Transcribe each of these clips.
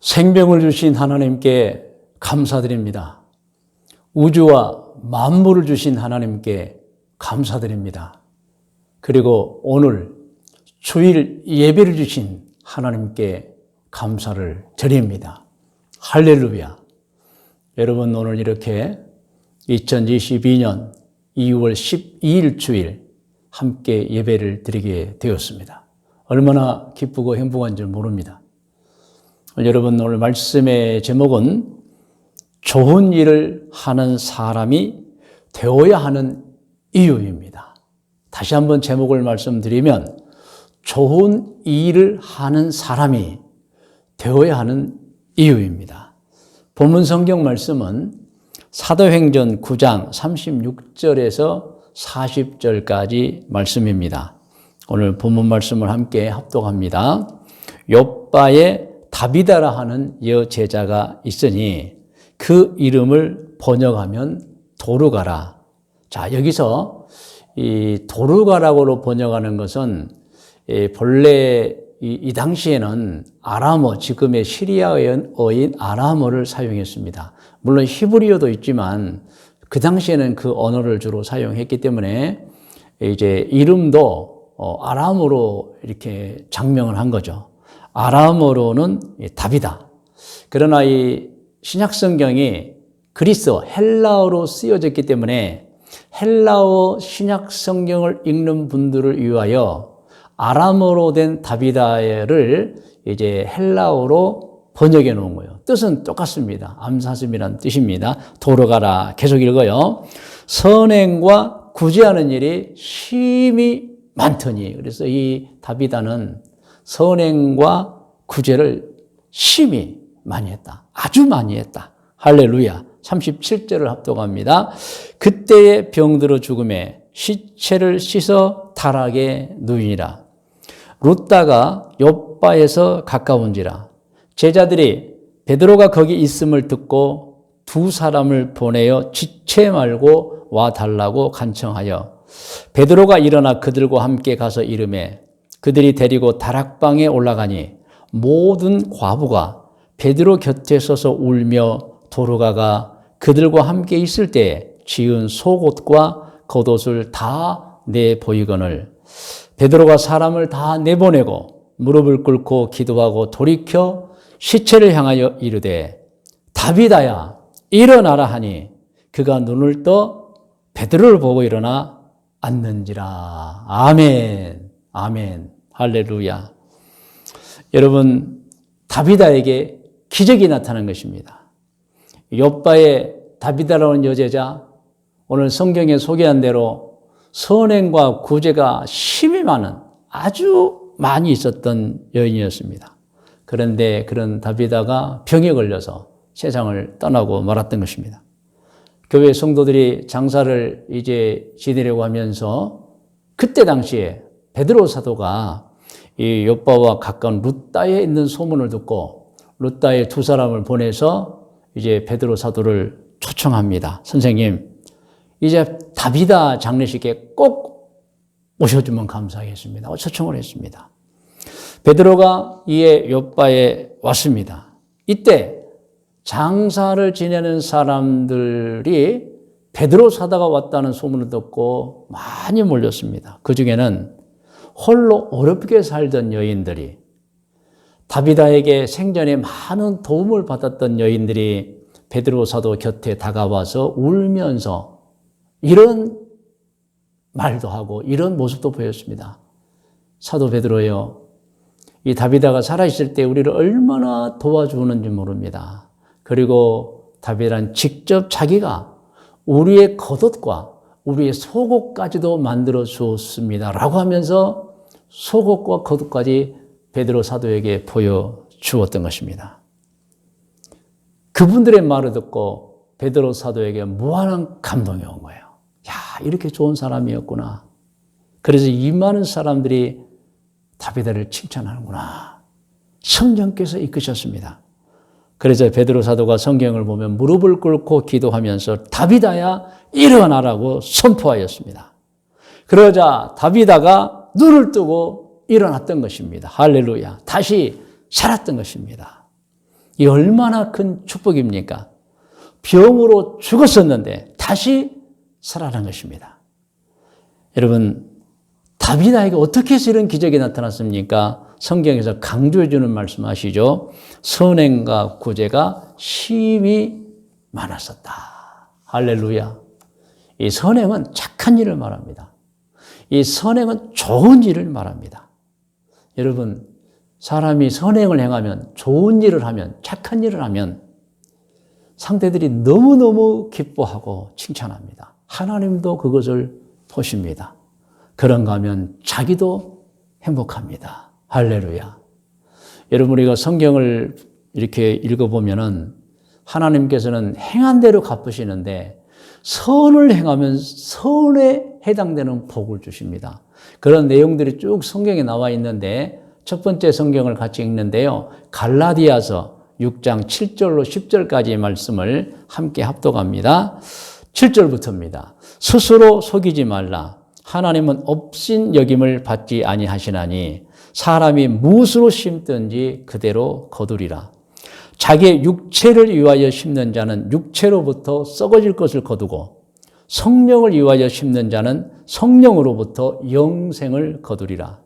생명을 주신 하나님께 감사드립니다. 우주와 만물을 주신 하나님께 감사드립니다. 그리고 오늘 주일 예배를 주신 하나님께 감사를 드립니다. 할렐루야. 여러분, 오늘 이렇게 2022년 2월 12일 주일 함께 예배를 드리게 되었습니다. 얼마나 기쁘고 행복한 줄 모릅니다. 여러분, 오늘 말씀의 제목은 좋은 일을 하는 사람이 되어야 하는 이유입니다. 다시 한번 제목을 말씀드리면 좋은 일을 하는 사람이 되어야 하는 이유입니다. 본문 성경 말씀은 사도행전 9장 36절에서 40절까지 말씀입니다. 오늘 본문 말씀을 함께 합독합니다. 욥바에 다비다라 하는 여제자가 있으니 그 이름을 번역하면 도르가라. 자, 여기서 이 도르가라고로 번역하는 것은 본래 이 당시에는 아람어, 지금의 시리아어인 아람어를 사용했습니다. 물론 히브리어도 있지만 그 당시에는 그 언어를 주로 사용했기 때문에 이제 이름도 아람어로 이렇게 장명을 한 거죠. 아람어로는 다비다. 그러나 이 신약 성경이 그리스어, 헬라어로 쓰여졌기 때문에 헬라어 신약 성경을 읽는 분들을 위하여 아람어로 된 다비다를 이제 헬라어로 번역해 놓은 거예요. 뜻은 똑같습니다. 암사슴이라는 뜻입니다. 도르가라. 계속 읽어요. 선행과 구제하는 일이 심히 많더니. 그래서 이 다비다는 선행과 구제를 심히 많이 했다. 아주 많이 했다. 할렐루야. 37절을 합독합니다. 그때의 병들어 죽음에 시체를 씻어 타락에 누이니라. 룻다가 욥바에서 가까운지라. 제자들이 베드로가 거기 있음을 듣고 두 사람을 보내어 지체 말고 와달라고 간청하여 베드로가 일어나 그들과 함께 가서 이르매 그들이 데리고 다락방에 올라가니 모든 과부가 베드로 곁에 서서 울며 도르가가 그들과 함께 있을 때 지은 속옷과 겉옷을 다 내보이거늘 베드로가 사람을 다 내보내고 무릎을 꿇고 기도하고 돌이켜 시체를 향하여 이르되 다비다야 일어나라 하니 그가 눈을 떠 베드로를 보고 일어나 앉는지라. 아멘. 아멘. 할렐루야. 여러분, 다비다에게 기적이 나타난 것입니다. 욥바의 다비다라는 여제자, 오늘 성경에 소개한 대로 선행과 구제가 심히 많은, 아주 많이 있었던 여인이었습니다. 그런데 그런 다비다가 병에 걸려서 세상을 떠나고 말았던 것입니다. 교회 성도들이 장사를 이제 지내려고 하면서 그때 당시에 베드로 사도가 이 욥바와 가까운 룻다에 있는 소문을 듣고 룻다에 두 사람을 보내서 이제 베드로 사도를 초청합니다. 선생님, 이제 다비다 장례식에 꼭 오셔주면 감사하겠습니다. 초청을 했습니다. 베드로가 이에 욥바에 왔습니다. 이때 장사를 지내는 사람들이 베드로 사도가 왔다는 소문을 듣고 많이 몰렸습니다. 그 중에는 홀로 어렵게 살던 여인들이, 다비다에게 생전에 많은 도움을 받았던 여인들이 베드로 사도 곁에 다가와서 울면서 이런 말도 하고 이런 모습도 보였습니다. 사도 베드로요, 이 다비다가 살아있을 때 우리를 얼마나 도와주는지 모릅니다. 그리고 다비다는 직접 자기가 우리의 겉옷과 우리의 속옷까지도 만들어 주었습니다 라고 하면서 속옷과 겉옷까지 베드로 사도에게 보여주었던 것입니다. 그분들의 말을 듣고 베드로 사도에게 무한한 감동이 온 거예요. 야, 이렇게 좋은 사람이었구나. 그래서 이 많은 사람들이 다비다를 칭찬하는구나. 성령께서 이끄셨습니다. 그래서 베드로 사도가 성경을 보면 무릎을 꿇고 기도하면서 다비다야 일어나라고 선포하였습니다. 그러자 다비다가 눈을 뜨고 일어났던 것입니다. 할렐루야. 다시 살았던 것입니다. 이 얼마나 큰 축복입니까? 병으로 죽었었는데 다시 살아난 것입니다. 여러분, 다윗에게 어떻게 해서 이런 기적이 나타났습니까? 성경에서 강조해 주는 말씀 아시죠? 선행과 구제가 심히 많았었다. 할렐루야. 이 선행은 착한 일을 말합니다. 이 선행은 좋은 일을 말합니다. 여러분, 사람이 선행을 행하면, 좋은 일을 하면, 착한 일을 하면 상대들이 너무너무 기뻐하고 칭찬합니다. 하나님도 그것을 보십니다. 그런가 하면 자기도 행복합니다. 할렐루야. 여러분, 우리가 성경을 이렇게 읽어보면은 하나님께서는 행한 대로 갚으시는데 선을 행하면 선에 해당되는 복을 주십니다. 그런 내용들이 쭉 성경에 나와 있는데 첫 번째 성경을 같이 읽는데요. 갈라디아서 6장 7절로 10절까지의 말씀을 함께 합독합니다. 7절부터입니다. 스스로 속이지 말라. 하나님은 업신 여김을 받지 아니하시나니 사람이 무엇으로 심든지 그대로 거두리라. 자기의 육체를 위하여 심는 자는 육체로부터 썩어질 것을 거두고 성령을 위하여 심는 자는 성령으로부터 영생을 거두리라.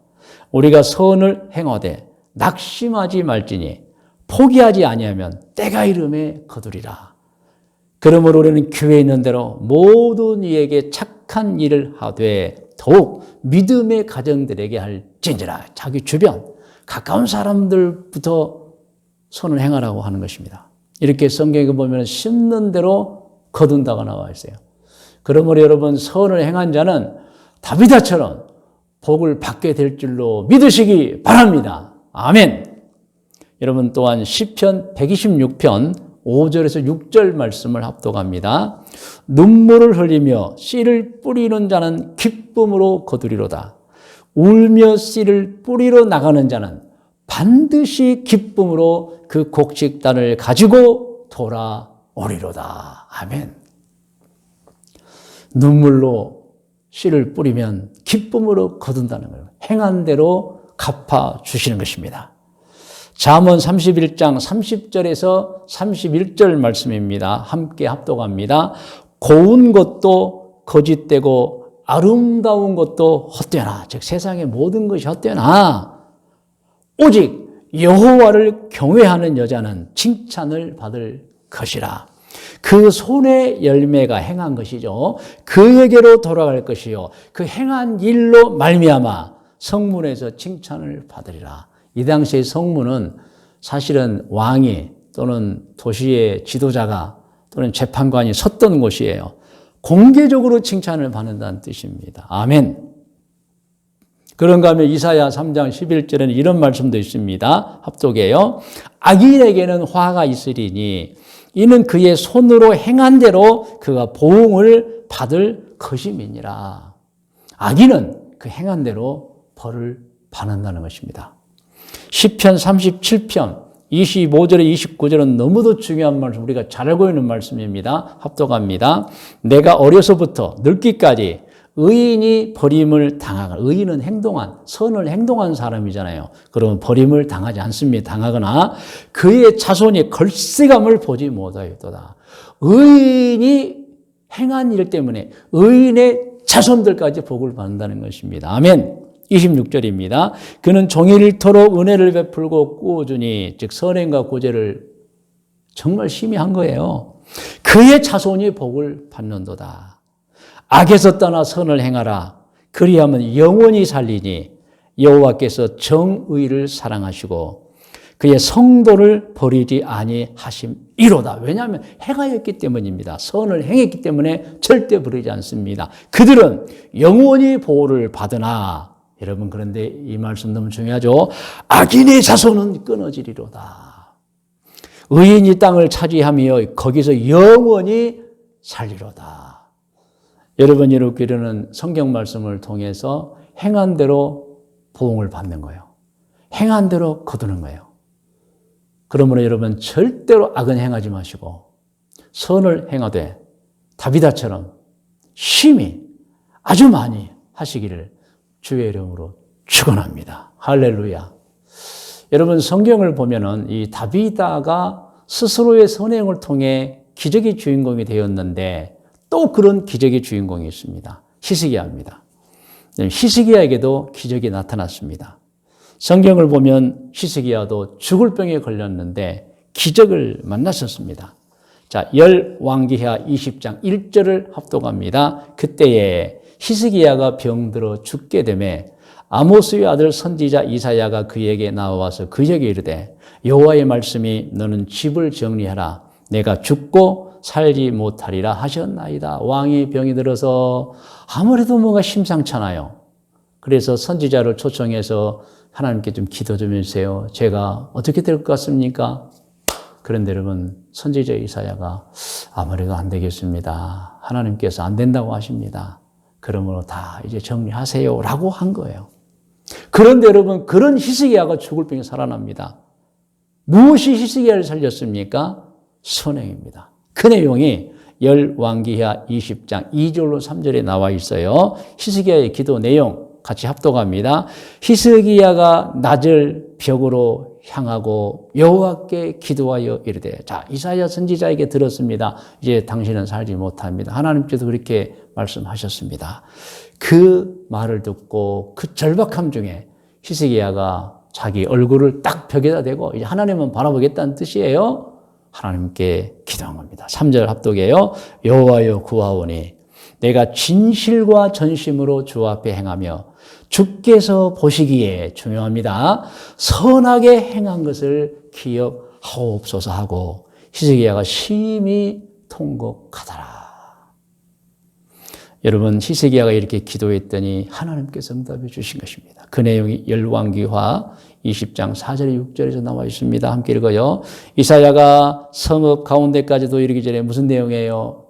우리가 선을 행하되 낙심하지 말지니 포기하지 아니하면 때가 이름에 거두리라. 그러므로 우리는 교회에 있는 대로 모든 이에게 착한 일을 하되 더욱 믿음의 가정들에게 할진지라. 자기 주변 가까운 사람들부터 선을 행하라고 하는 것입니다. 이렇게 성경에 보면 심는 대로 거둔다고 나와 있어요. 그러므로 여러분, 선을 행한 자는 다윗처럼 복을 받게 될 줄로 믿으시기 바랍니다. 아멘. 여러분, 또한 시편 126편 5절에서 6절 말씀을 합독합니다. 눈물을 흘리며 씨를 뿌리는 자는 기쁨으로 거두리로다. 울며 씨를 뿌리러 나가는 자는 반드시 기쁨으로 그 곡식단을 가지고 돌아오리로다. 아멘. 눈물로 씨를 뿌리면 기쁨으로 거둔다는 거예요. 행한 대로 갚아주시는 것입니다. 잠언 31장 30절에서 31절 말씀입니다. 함께 합독합니다. 고운 것도 거짓되고 아름다운 것도 헛되나. 즉 세상의 모든 것이 헛되나 오직 여호와를 경외하는 여자는 칭찬을 받을 것이라. 그 손의 열매가 행한 것이죠. 그에게로 돌아갈 것이요. 그 행한 일로 말미암아 성문에서 칭찬을 받으리라. 이 당시의 성문은 사실은 왕이 또는 도시의 지도자가 또는 재판관이 섰던 곳이에요. 공개적으로 칭찬을 받는다는 뜻입니다. 아멘. 그런가 하면 이사야 3장 11절에는 이런 말씀도 있습니다. 합독해요. 악인에게는 화가 있으리니 이는 그의 손으로 행한 대로 그가 보응을 받을 것임이니라. 악인은 그 행한 대로 벌을 받는다는 것입니다. 시편 37편 25절에 29절은 너무도 중요한 말씀, 우리가 잘 알고 있는 말씀입니다. 합독합니다. 내가 어려서부터 늙기까지 의인이 버림을 당하거나, 의인은 선을 행동한 사람이잖아요. 그러면 버림을 당하지 않습니다. 당하거나 그의 자손이 걸세감을 보지 못하였도다. 의인이 행한 일 때문에 의인의 자손들까지 복을 받는다는 것입니다. 아멘. 26절입니다. 그는 종일토록 은혜를 베풀고 꾸어주니, 즉 선행과 구제를 정말 심히 한 거예요. 그의 자손이 복을 받는도다. 악에서 떠나 선을 행하라. 그리하면 영원히 살리니 여호와께서 정의를 사랑하시고 그의 성도를 버리지 아니하심이로다. 왜냐하면 행하였기 때문입니다. 선을 행했기 때문에 절대 버리지 않습니다. 그들은 영원히 보호를 받으나, 여러분, 그런데 이 말씀 너무 중요하죠. 악인의 자손은 끊어지리로다. 의인이 땅을 차지하며 거기서 영원히 살리로다. 여러분, 이렇게 이르는 성경 말씀을 통해서 행한 대로 보응을 받는 거예요. 행한 대로 거두는 거예요. 그러므로 여러분, 절대로 악은 행하지 마시고 선을 행하되 다윗처럼 심히 아주 많이 하시기를 주의 이름으로 축원합니다. 할렐루야. 여러분 성경을 보면은 이 다비다가 스스로의 선행을 통해 기적의 주인공이 되었는데 또 그런 기적의 주인공이 있습니다. 히스기야입니다. 히스기야에게도 기적이 나타났습니다. 성경을 보면 히스기야도 죽을 병에 걸렸는데 기적을 만났었습니다. 자, 열왕기하 20장 1절을 합독합니다. 그때에 히스기야가 병들어 죽게 되매 아모스의 아들 선지자 이사야가 그에게 나와서 그에게 이르되 여호와의 말씀이 너는 집을 정리하라. 내가 죽고 살지 못하리라 하셨나이다. 왕이 병이 들어서 아무래도 뭔가 심상찮아요. 그래서 선지자를 초청해서 하나님께 좀 기도 좀 해주세요. 제가 어떻게 될 것 같습니까? 그런데 여러분 선지자 이사야가 아무래도 안 되겠습니다. 하나님께서 안 된다고 하십니다. 그러므로 다 이제 정리하세요 라고 한 거예요. 그런데 여러분 그런 히스기야가 죽을 병에 살아납니다. 무엇이 히스기야를 살렸습니까? 선행입니다. 그 내용이 열왕기하 20장 2절로 3절에 나와 있어요. 히스기야의 기도 내용 같이 합독합니다. 히스기야가 낮을 벽으로 향하고 여호와께 기도하여 이르되, 자, 이사야 선지자에게 들었습니다. 이제 당신은 살지 못합니다. 하나님께서 그렇게 말씀하셨습니다. 그 말을 듣고 그 절박함 중에 히스기야가 자기 얼굴을 딱 벽에다 대고 이제 하나님은 바라보겠다는 뜻이에요. 하나님께 기도한 겁니다. 3절 합독이에요. 여호와여 구하오니 내가 진실과 전심으로 주 앞에 행하며 주께서 보시기에 중요합니다. 선하게 행한 것을 기억하옵소서 하고 히스기야가 심히 통곡하더라. 여러분 히스기야가 이렇게 기도했더니 하나님께서 응답해 주신 것입니다. 그 내용이 열왕기하 20장 4절 6절에서 나와 있습니다. 함께 읽어요. 이사야가 성읍 가운데까지도 이르기 전에 무슨 내용이에요?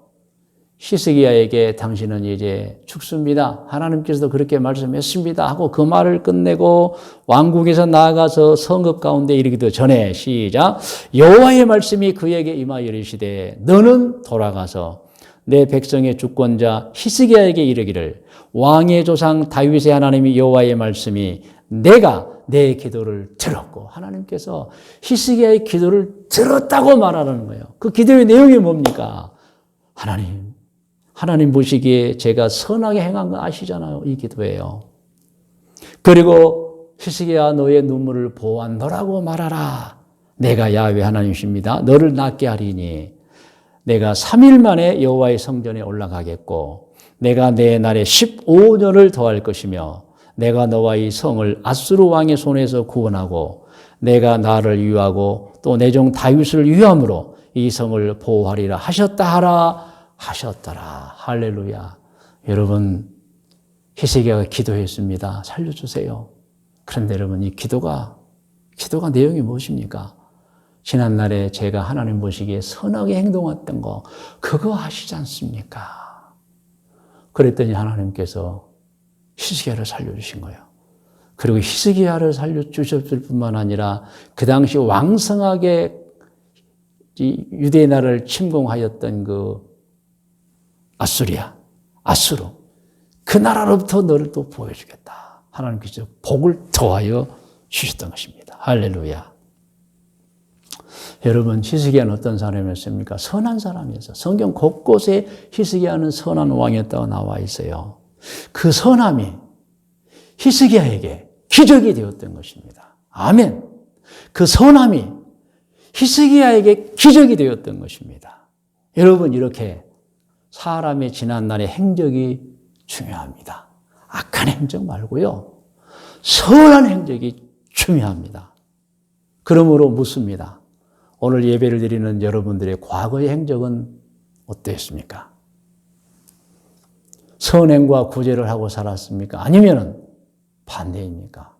히스기야에게 당신은 이제 죽습니다. 하나님께서도 그렇게 말씀했습니다. 하고 그 말을 끝내고 왕궁에서 나아가서 성읍 가운데 이르기도 전에 시작. 여호와의 말씀이 그에게 임하여 이르시되 너는 돌아가서 내 백성의 주권자 히스기야에게 이르기를 왕의 조상 다윗의 하나님이 여호와의 말씀이 내가 내 기도를 들었고, 하나님께서 히스기야의 기도를 들었다고 말하는 거예요. 그 기도의 내용이 뭡니까? 하나님 보시기에 제가 선하게 행한 거 아시잖아요. 이 기도예요. 그리고 히스기야 너의 눈물을 보았노라고 말하라. 내가 야훼 하나님이십니다. 너를 낫게 하리니 내가 3일 만에 여호와의 성전에 올라가겠고 내가 내 날에 15년을 더할 것이며 내가 너와 이 성을 아수르 왕의 손에서 구원하고 내가 나를 위하고 또 내 종 다윗을 위함으로 이 성을 보호하리라 하셨더라. 할렐루야. 여러분 히스기야가 기도했습니다. 살려주세요. 그런데 여러분 이 기도가 내용이 무엇입니까? 지난날에 제가 하나님 보시기에 선하게 행동했던 거 그거 아시지 않습니까? 그랬더니 하나님께서 히스기야를 살려주신 거예요. 그리고 히스기야를 살려주셨을 뿐만 아니라 그 당시 왕성하게 유대 나라를 침공하였던 그 아수르 그 나라로부터 너를 또 보여주겠다. 하나님께서 복을 더하여 주셨던 것입니다. 할렐루야. 여러분 히스기야는 어떤 사람이었습니까? 선한 사람이었어요. 성경 곳곳에 히스기야는 선한 왕이었다고 나와 있어요. 그 선함이 히스기야에게 기적이 되었던 것입니다. 아멘. 그 선함이 히스기야에게 기적이 되었던 것입니다. 여러분 이렇게 사람의 지난날의 행적이 중요합니다. 악한 행적 말고요. 선한 행적이 중요합니다. 그러므로 묻습니다. 오늘 예배를 드리는 여러분들의 과거의 행적은 어땠습니까? 선행과 구제를 하고 살았습니까? 아니면 반대입니까?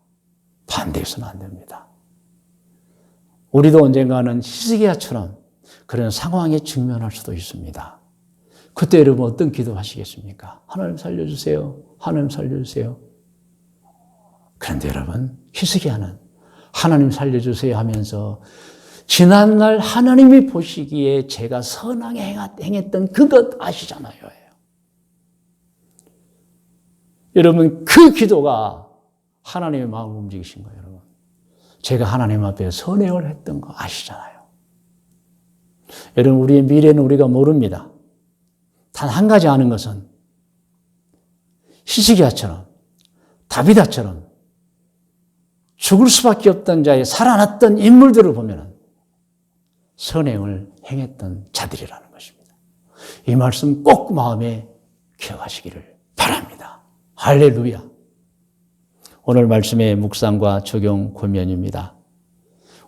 반대해서는 안 됩니다. 우리도 언젠가는 히스기야처럼 그런 상황에 직면할 수도 있습니다. 그때 여러분 어떤 기도하시겠습니까? 하나님 살려주세요. 하나님 살려주세요. 그런데 여러분 히스기야는 하나님 살려주세요 하면서 지난날 하나님이 보시기에 제가 선하게 행했던 그것 아시잖아요. 여러분 그 기도가 하나님의 마음을 움직이신 거예요. 여러분 제가 하나님 앞에 선행을 했던 거 아시잖아요. 여러분, 우리의 미래는 우리가 모릅니다. 단 한 가지 아는 것은 히스기야처럼 다비다처럼 죽을 수밖에 없던 자의 살아났던 인물들을 보면 선행을 행했던 자들이라는 것입니다. 이 말씀 꼭 마음에 기억하시기를 바랍니다. 할렐루야. 오늘 말씀의 묵상과 적용 고면입니다.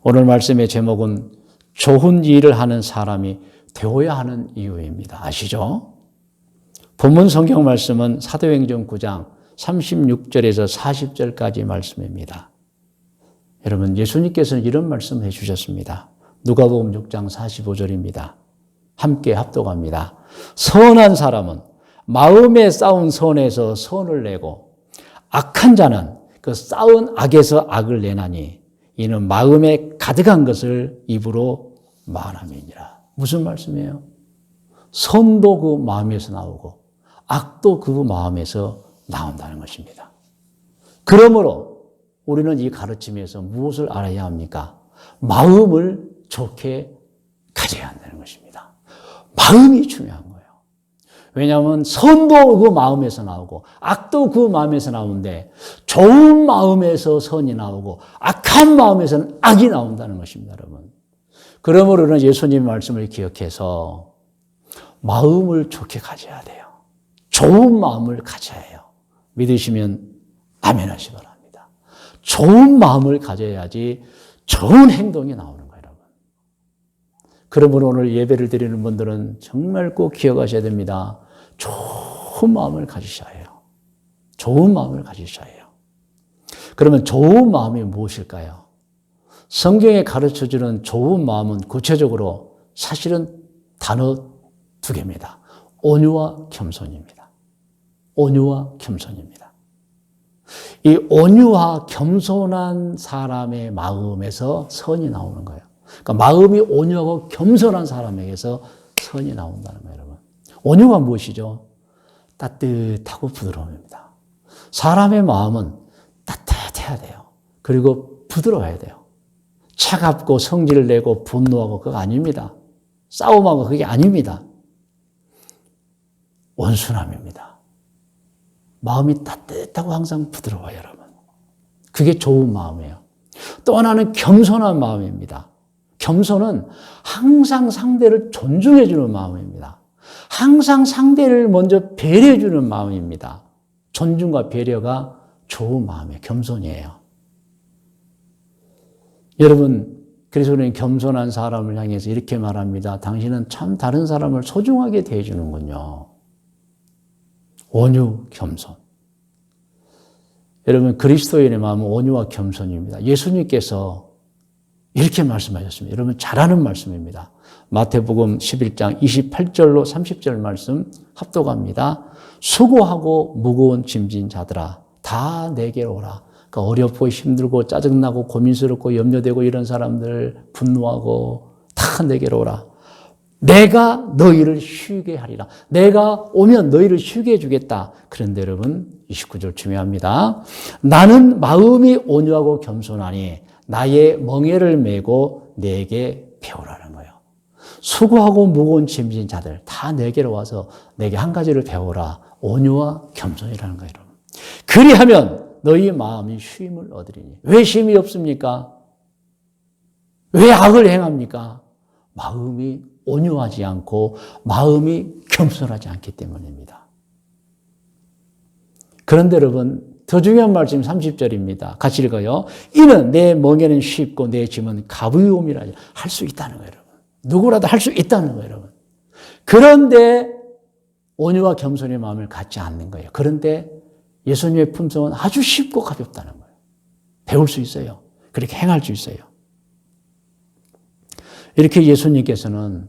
오늘 말씀의 제목은 좋은 일을 하는 사람이 되어야 하는 이유입니다. 아시죠? 본문 성경 말씀은 사도행전 9장 36절에서 40절까지 말씀입니다. 여러분, 예수님께서는 이런 말씀을 해주셨습니다. 누가복음 6장 45절입니다. 함께 합독합니다. 선한 사람은 마음에 쌓은 선에서 선을 내고 악한 자는 그 쌓은 악에서 악을 내나니 이는 마음에 가득한 것을 입으로 말함이니라. 무슨 말씀이에요? 선도 그 마음에서 나오고 악도 그 마음에서 나온다는 것입니다. 그러므로 우리는 이 가르침에서 무엇을 알아야 합니까? 마음을 좋게 가져야 한다는 것입니다. 마음이 중요한 거예요. 왜냐하면 선도 그 마음에서 나오고 악도 그 마음에서 나오는데 좋은 마음에서 선이 나오고 악한 마음에서는 악이 나온다는 것입니다, 여러분. 그러므로는 예수님의 말씀을 기억해서 마음을 좋게 가져야 돼요. 좋은 마음을 가져야 해요. 믿으시면 아멘 하시기 바랍니다. 좋은 마음을 가져야지 좋은 행동이 나오는 거예요, 여러분. 그러므로 오늘 예배를 드리는 분들은 정말 꼭 기억하셔야 됩니다. 좋은 마음을 가지셔야 해요. 좋은 마음을 가지셔야 해요. 그러면 좋은 마음이 무엇일까요? 성경에 가르쳐주는 좋은 마음은 구체적으로 사실은 단어 두 개입니다. 온유와 겸손입니다. 온유와 겸손입니다. 이 온유와 겸손한 사람의 마음에서 선이 나오는 거예요. 그러니까 마음이 온유하고 겸손한 사람에게서 선이 나온다는 거예요, 여러분. 온유가 무엇이죠? 따뜻하고 부드러움입니다. 사람의 마음은 따뜻해야 돼요. 그리고 부드러워야 돼요. 차갑고 성질을 내고 분노하고 그거 아닙니다. 싸움하고 그게 아닙니다. 온순함입니다. 마음이 따뜻하고 항상 부드러워요, 여러분. 그게 좋은 마음이에요. 또 하나는 겸손한 마음입니다. 겸손은 항상 상대를 존중해 주는 마음입니다. 항상 상대를 먼저 배려해 주는 마음입니다. 존중과 배려가 좋은 마음이에요. 겸손이에요. 여러분, 그래서 우리는 겸손한 사람을 향해서 이렇게 말합니다. 당신은 참 다른 사람을 소중하게 대해주는군요. 온유, 겸손. 여러분, 그리스도인의 마음은 온유와 겸손입니다. 예수님께서 이렇게 말씀하셨습니다. 여러분, 잘하는 말씀입니다. 마태복음 11장 28절로 30절 말씀 합독합니다. 수고하고 무거운 짐진 자들아, 다 내게로 오라. 그러니까 어렵고 힘들고 짜증나고 고민스럽고 염려되고 이런 사람들 분노하고 다 내게로 오라. 내가 너희를 쉬게 하리라. 내가 오면 너희를 쉬게 해주겠다. 그런데 여러분 29절 중요합니다. 나는 마음이 온유하고 겸손하니 나의 멍에를 메고 내게 배우라는 거예요. 수고하고 무거운 짐진 자들 다 내게로 와서 내게 한 가지를 배우라. 온유와 겸손이라는 거예요. 여러분. 그리하면 너희 마음이 쉼을 얻으리니. 왜 쉼이 없습니까? 왜 악을 행합니까? 마음이 온유하지 않고 마음이 겸손하지 않기 때문입니다. 그런데 여러분, 더 중요한 말씀 30절입니다. 같이 읽어요. 이는 내 멍에는 쉽고 내 짐은 가벼움이라 할 수 있다는 거예요, 여러분. 누구라도 할 수 있다는 거예요, 여러분. 그런데 온유와 겸손의 마음을 갖지 않는 거예요. 그런데 예수님의 품성은 아주 쉽고 가볍다는 거예요. 배울 수 있어요. 그렇게 행할 수 있어요. 이렇게 예수님께서는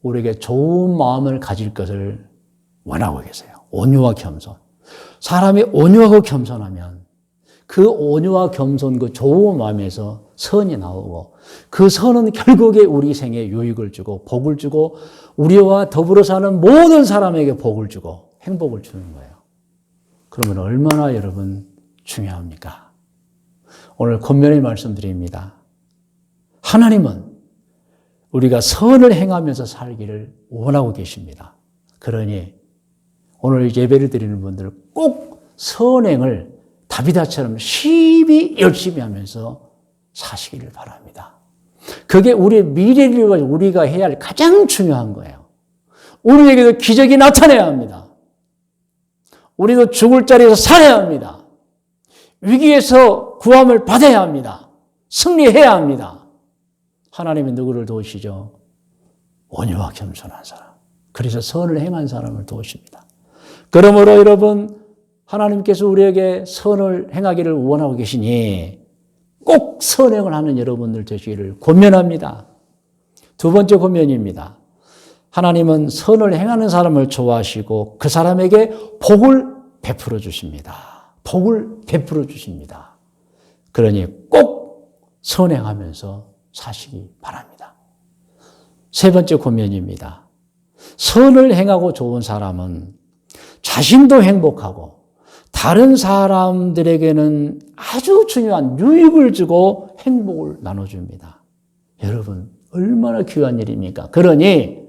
우리에게 좋은 마음을 가질 것을 원하고 계세요. 온유와 겸손. 사람이 온유하고 겸손하면 그 온유와 겸손, 그 좋은 마음에서 선이 나오고 그 선은 결국에 우리 생에 유익을 주고 복을 주고 우리와 더불어 사는 모든 사람에게 복을 주고 행복을 주는 거예요. 그러면 얼마나 여러분 중요합니까? 오늘 권면의 말씀드립니다. 하나님은 우리가 선을 행하면서 살기를 원하고 계십니다. 그러니 오늘 예배를 드리는 분들 꼭 선행을 다비다처럼 심히 열심히 하면서 사시기를 바랍니다. 그게 우리의 미래를 위해서 우리가 해야 할 가장 중요한 거예요. 우리에게도 기적이 나타나야 합니다. 우리도 죽을 자리에서 살아야 합니다. 위기에서 구함을 받아야 합니다. 승리해야 합니다. 하나님이 누구를 도우시죠? 온유와 겸손한 사람. 그래서 선을 행한 사람을 도우십니다. 그러므로 여러분, 하나님께서 우리에게 선을 행하기를 원하고 계시니 꼭 선행을 하는 여러분들 되시기를 권면합니다. 두 번째 권면입니다. 하나님은 선을 행하는 사람을 좋아하시고 그 사람에게 복을 베풀어 주십니다. 복을 베풀어 주십니다. 그러니 꼭 선행하면서 사시기 바랍니다. 세 번째 권면입니다. 선을 행하고 좋은 사람은 자신도 행복하고 다른 사람들에게는 아주 중요한 유익을 주고 행복을 나눠줍니다. 여러분, 얼마나 귀한 일입니까? 그러니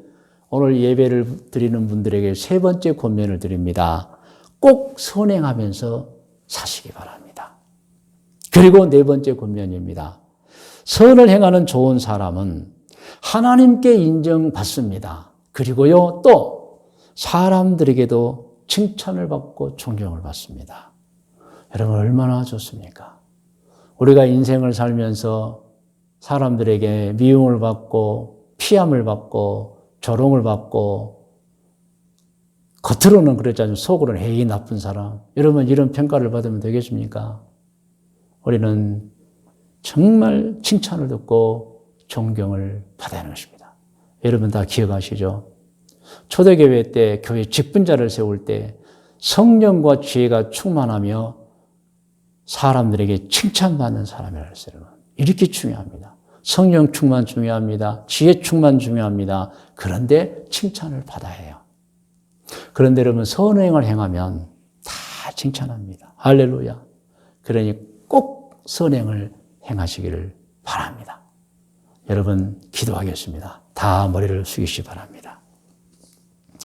오늘 예배를 드리는 분들에게 세 번째 권면을 드립니다. 꼭 선행하면서 사시기 바랍니다. 그리고 네 번째 권면입니다. 선을 행하는 좋은 사람은 하나님께 인정받습니다. 그리고요, 또 사람들에게도 칭찬을 받고 존경을 받습니다. 여러분, 얼마나 좋습니까? 우리가 인생을 살면서 사람들에게 미움을 받고 피함을 받고 조롱을 받고 겉으로는 그랬잖아요. 속으로는 에이 나쁜 사람. 여러분, 이런 평가를 받으면 되겠습니까? 우리는 정말 칭찬을 듣고 존경을 받아야 하는 것입니다. 여러분 다 기억하시죠? 초대교회 때 교회 직분자를 세울 때 성령과 지혜가 충만하며 사람들에게 칭찬받는 사람이라고 했어요. 이렇게 중요합니다. 성령 충만 중요합니다. 지혜 충만 중요합니다. 그런데 칭찬을 받아야 해요. 그런데 여러분 선행을 행하면 다 칭찬합니다. 할렐루야. 그러니 꼭 선행을 행하시기를 바랍니다. 여러분 기도하겠습니다. 다 머리를 숙이시기 바랍니다.